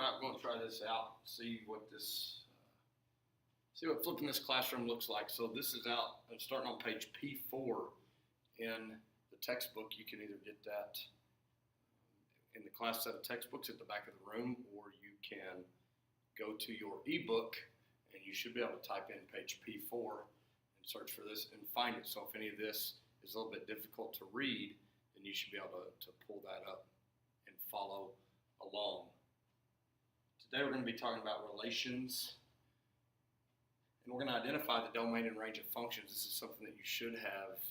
I'm going to try this out, see what flipping this classroom looks like. So this is out, I'm starting on page P4 in the textbook. You can either get that in the class set of textbooks at the back of the room, or you can go to your ebook and you should be able to type in page P4 and search for this and find it. So if any of this is a little bit difficult to read, then you should be able to pull that up and follow along. Today we're going to be talking about relations, and we're going to identify the domain and range of functions. This is something that you should have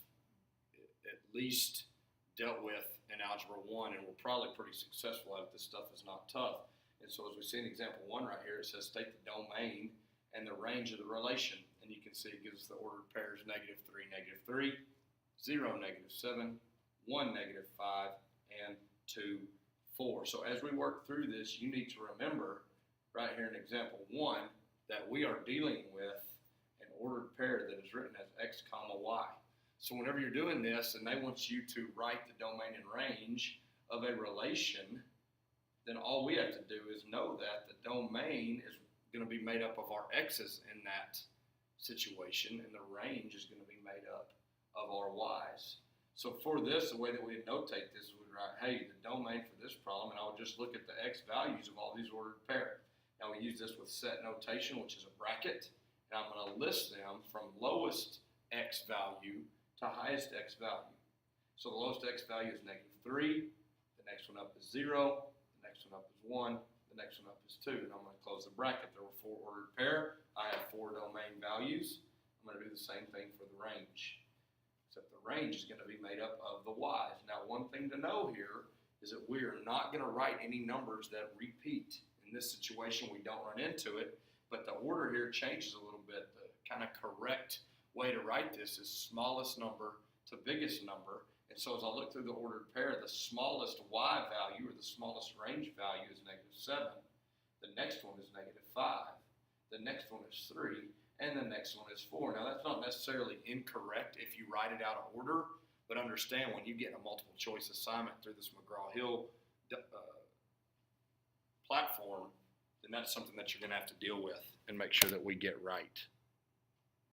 at least dealt with in Algebra 1, and we're probably pretty successful at it. This stuff is not tough. And so as we see in example 1 right here, it says state the domain and the range of the relation. And you can see it gives us the ordered pairs -3, -3, 0, -7, 1, -5, and 2, 4. So as we work through this, you need to remember right here in example 1 that we are dealing with an ordered pair that is written as x comma y. So whenever you're doing this and they want you to write the domain and range of a relation, then all we have to do is know that the domain is going to be made up of our x's in that situation, and the range is going to be made up of our y's. So for this, the way that we notate this is we write, hey, the domain for this problem, and I'll just look at the x values of all these ordered pair. Now we use this with set notation, which is a bracket, and I'm going to list them from lowest x value to highest x value. So the lowest x value is -3, the next one up is 0, the next one up is 1, the next one up is 2, and I'm going to close the bracket. There were 4 ordered pair. I have 4 domain values. I'm going to do the same thing for the range, except the range is going to be made up of the y's. Now one thing to know here is that we are not going to write any numbers that repeat. In this situation we don't run into it, but the order here changes a little bit. The kind of correct way to write this is smallest number to biggest number. And so as I look through the ordered pair, the smallest y value or the smallest range value is -7. The next one is -5. The next one is 3. And the next one is 4. Now that's not necessarily incorrect if you write it out of order, but understand when you get a multiple choice assignment through this McGraw-Hill platform, then that's something that you're going to have to deal with and make sure that we get right.